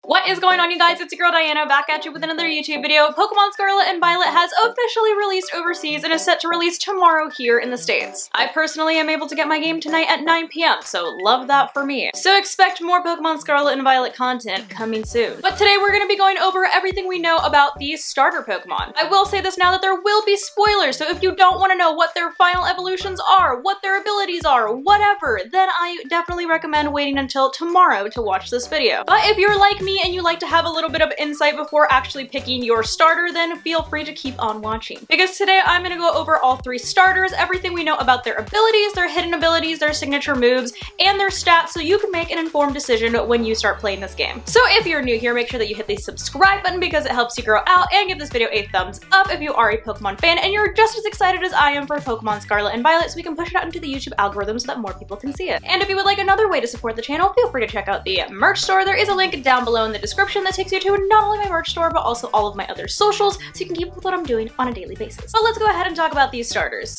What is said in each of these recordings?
What is going on, you guys? It's your girl Diana back at you with another YouTube video. Pokemon Scarlet and Violet has officially released overseas and is set to release tomorrow here in the States. I personally am able to get my game tonight at 9 p.m, so love that for me. So expect more Pokemon Scarlet and Violet content coming soon. But today we're going to be going over everything we know about these starter Pokemon. I will say this now that there will be spoilers, so if you don't want to know what their final evolutions are, what their abilities are, whatever, then I definitely recommend waiting until tomorrow to watch this video. But if you're like me and you like to have a little bit of insight before actually picking your starter, then feel free to keep on watching. Because today I'm going to go over all three starters, everything we know about their abilities, their hidden abilities, their signature moves, and their stats so you can make an informed decision when you start playing this game. So if you're new here, make sure that you hit the subscribe button because it helps you grow out, and give this video a thumbs up if you are a Pokemon fan and you're just as excited as I am for Pokemon Scarlet and Violet so we can push it out into the YouTube algorithm so that more people can see it. And if you would like another way to support the channel, feel free to check out the merch store. There is a link down below in the description that takes you to not only my merch store but also all of my other socials so you can keep up with what I'm doing on a daily basis. But let's go ahead and talk about these starters.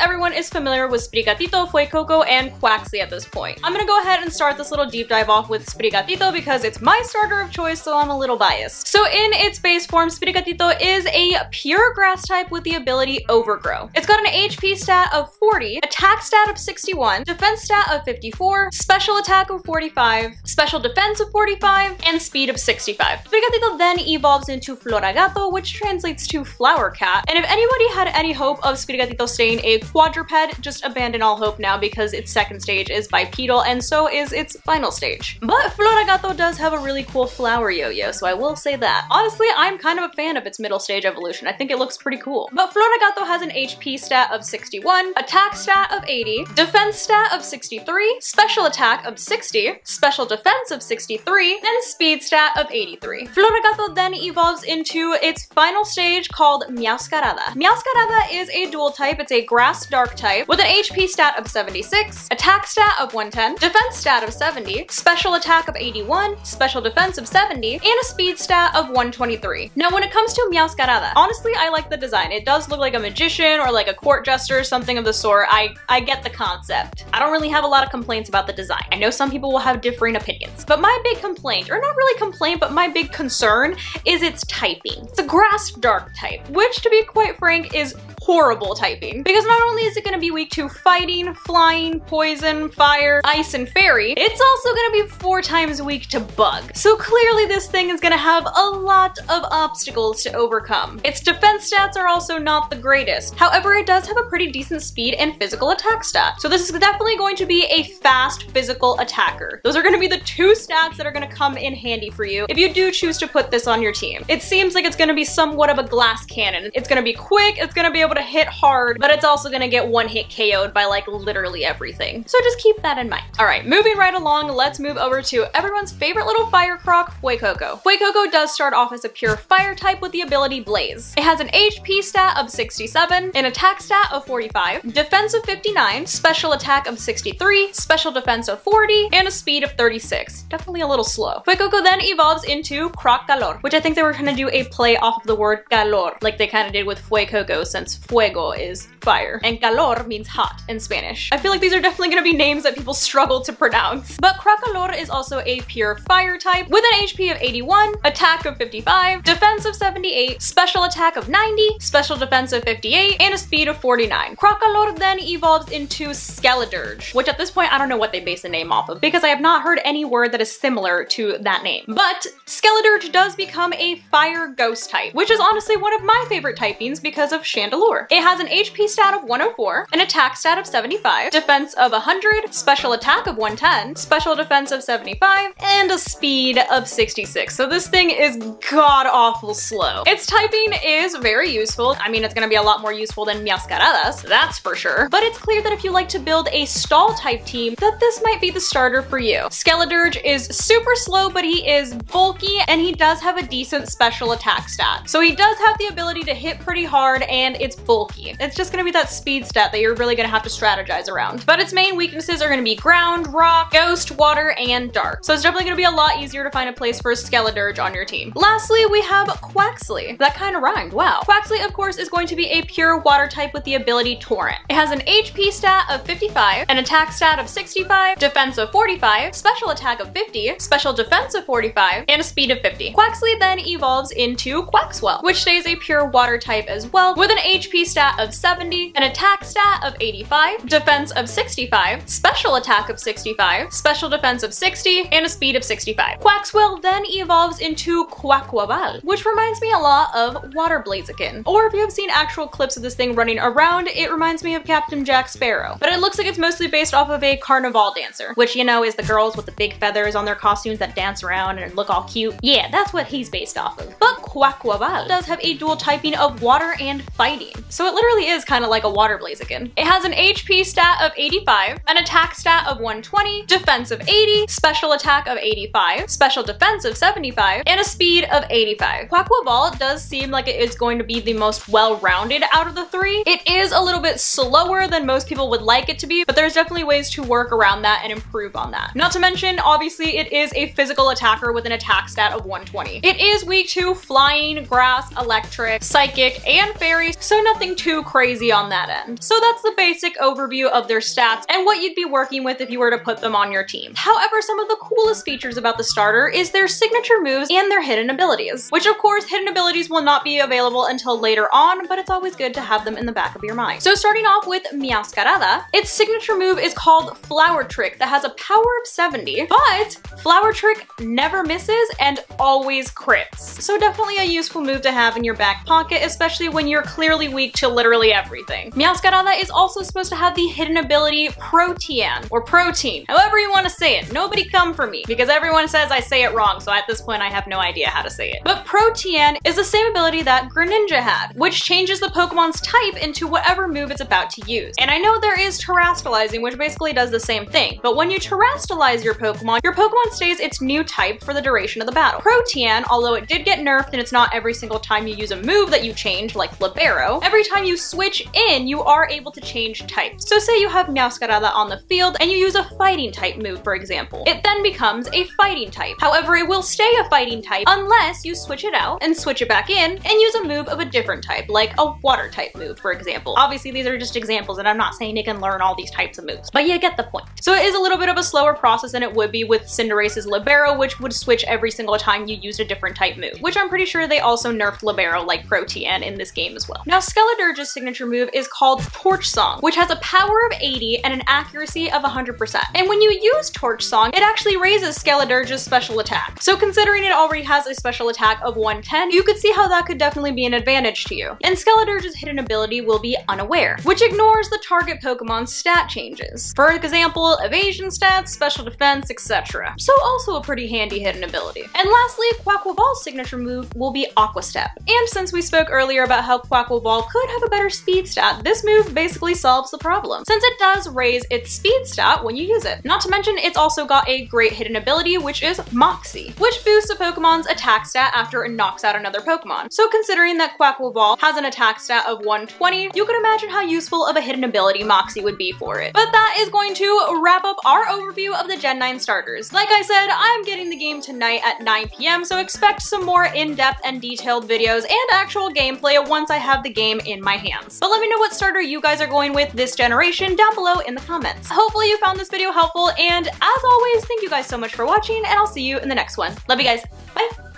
Everyone is familiar with Sprigatito, Fuecoco, and Quaxly at this point. I'm gonna go ahead and start this little deep dive off with Sprigatito because it's my starter of choice, so I'm a little biased. So in its base form, Sprigatito is a pure grass type with the ability Overgrow. It's got an HP stat of 40, attack stat of 61, defense stat of 54, special attack of 45, special defense of 45, and speed of 65. Sprigatito then evolves into Floragato, which translates to Flower Cat, and if anybody had any hope of Sprigatito staying a quadruped, just abandon all hope now because its second stage is bipedal and so is its final stage. But Floragato does have a really cool flower yo-yo, so I will say that. Honestly, I'm kind of a fan of its middle stage evolution. I think it looks pretty cool. But Floragato has an HP stat of 61, attack stat of 80, defense stat of 63, special attack of 60, special defense of 63, and speed stat of 83. Floragato then evolves into its final stage called Meowscarada. Meowscarada is a dual type. It's a grass dark type with an HP stat of 76, attack stat of 110, defense stat of 70, special attack of 81, special defense of 70, and a speed stat of 123. Now when it comes to Meowscarada, honestly I like the design. It does look like a magician or like a court jester, something of the sort. I get the concept. I don't really have a lot of complaints about the design. I know some people will have differing opinions, but my big complaint, or not really complaint, but my big concern is its typing. It's a grass dark type, which to be quite frank is horrible typing, because not only is it going to be weak to fighting, flying, poison, fire, ice, and fairy, it's also going to be 4 times weak to bug. So clearly this thing is going to have a lot of obstacles to overcome. Its defense stats are also not the greatest. However, it does have a pretty decent speed and physical attack stat. So this is definitely going to be a fast physical attacker. Those are going to be the 2 stats that are going to come in handy for you if you do choose to put this on your team. It seems like it's going to be somewhat of a glass cannon. It's going to be quick, it's going to be able to hit hard, but it's also gonna get one-hit KO'd by like literally everything. So just keep that in mind. Alright, moving right along, let's move over to everyone's favorite little fire croc, Fuecoco. Fuecoco does start off as a pure fire type with the ability Blaze. It has an HP stat of 67, an attack stat of 45, defense of 59, special attack of 63, special defense of 40, and a speed of 36. Definitely a little slow. Fuecoco then evolves into Krakalor, which I think they were trying to do a play off of the word calor, like they kind of did with Fuecoco, since fuego is fire, and calor means hot in Spanish. I feel like these are definitely going to be names that people struggle to pronounce. But Krakalor is also a pure fire type with an HP of 81, attack of 55, defense of 78, special attack of 90, special defense of 58, and a speed of 49. Krakalor then evolves into Skeleturge, which at this point I don't know what they base the name off of because I have not heard any word that is similar to that name. But Skeleturge does become a fire ghost type, which is honestly one of my favorite typings because of Chandelure. It has an HP stat of 104, an attack stat of 75, defense of 100, special attack of 110, special defense of 75, and a speed of 66. So this thing is god-awful slow. Its typing is very useful. I mean, it's gonna be a lot more useful than Meowscarada's, that's for sure. But it's clear that if you like to build a stall type team, that this might be the starter for you. Skeleturge is super slow, but he is bulky and he does have a decent special attack stat. So he does have the ability to hit pretty hard, and its bulky. It's just gonna be that speed stat that you're really gonna have to strategize around. But its main weaknesses are gonna be ground, rock, ghost, water, and dark. So it's definitely gonna be a lot easier to find a place for Skeleturge on your team. Lastly, we have Quaxly. That kind of rhymed, wow. Quaxly, of course, is going to be a pure water type with the ability Torrent. It has an HP stat of 55, an attack stat of 65, defense of 45, special attack of 50, special defense of 45, and a speed of 50. Quaxly then evolves into Quaxwell, which stays a pure water type as well, with an HP stat of 70, an attack stat of 85, defense of 65, special attack of 65, special defense of 60, and a speed of 65. Quaxwell then evolves into Quaqueball, which reminds me a lot of Water Blaziken. Or if you have seen actual clips of this thing running around, it reminds me of Captain Jack Sparrow. But it looks like it's mostly based off of a carnival dancer, which you know is the girls with the big feathers on their costumes that dance around and look all cute. Yeah, that's what he's based off of. But Quaqueball does have a dual typing of water and fighting, so it literally is kind of like a Water Blaziken. It has an HP stat of 85, an attack stat of 120, defense of 80, special attack of 85, special defense of 75, and a speed of 85. Quaqueball does seem like it is going to be the most well-rounded out of the three. It is a little bit slower than most people would like it to be, but there's definitely ways to work around that and improve on that. Not to mention, obviously, it is a physical attacker with an attack stat of 120. It is weak to flying, grass, electric, psychic, and fairy, so nothing too crazy on that end. So that's the basic overview of their stats and what you'd be working with if you were to put them on your team. However, some of the coolest features about the starter is their signature moves and their hidden abilities, which of course hidden abilities will not be available until later on, but it's always good to have them in the back of your mind. So starting off with Meowscarada, its signature move is called Flower Trick that has a power of 70, but Flower Trick never misses and always crits. So definitely a useful move to have in your back pocket, especially when you're clearly weak to literally everything. Meowscarada is also supposed to have the hidden ability Protean, or Protein, however you want to say it. Nobody come for me, because everyone says I say it wrong, so at this point I have no idea how to say it. But Protean is the same ability that Greninja had, which changes the Pokemon's type into whatever move it's about to use. And I know there is Terastallizing, which basically does the same thing, but when you Terastallize your Pokemon stays its new type for the duration of the battle. Protean, although it did get nerfed and it's not every single time you use a move that you change, like Libero, every time you switch in, you are able to change types. So say you have Meowscarada on the field and you use a fighting type move, for example. It then becomes a fighting type. However, it will stay a fighting type unless you switch it out and switch it back in and use a move of a different type, like a water type move, for example. Obviously, these are just examples and I'm not saying it can learn all these types of moves, but you get the point. So it is a little bit of a slower process than it would be with Cinderace's Libero, which would switch every single time you used a different type move, which I'm pretty sure they also nerfed Libero like Protean in this game as well. Now, Skeleturge's signature move is called Torch Song, which has a power of 80 and an accuracy of 100%. And when you use Torch Song, it actually raises Skeleturge's special attack. So considering it already has a special attack of 110, you could see how that could definitely be an advantage to you. And Skeleturge's hidden ability will be Unaware, which ignores the target Pokemon's stat changes. For example, evasion stats, special defense, etc. So also a pretty handy hidden ability. And lastly, Quaqueball's signature move will be Aqua Step. And since we spoke earlier about how Quaqueball could have a better speed stat, this move basically solves the problem, since it does raise its speed stat when you use it. Not to mention, it's also got a great hidden ability, which is Moxie, which boosts a Pokemon's attack stat after it knocks out another Pokemon. So considering that Quaqueball has an attack stat of 120, you can imagine how useful of a hidden ability Moxie would be for it. But that is going to wrap up our overview of the Gen 9 starters. Like I said, I'm getting the game tonight at 9 p.m, so expect some more in-depth and detailed videos and actual gameplay once I have the game in my hands. But let me know what starter you guys are going with this generation down below in the comments. Hopefully you found this video helpful, and as always, thank you guys so much for watching, and I'll see you in the next one. Love you guys. Bye!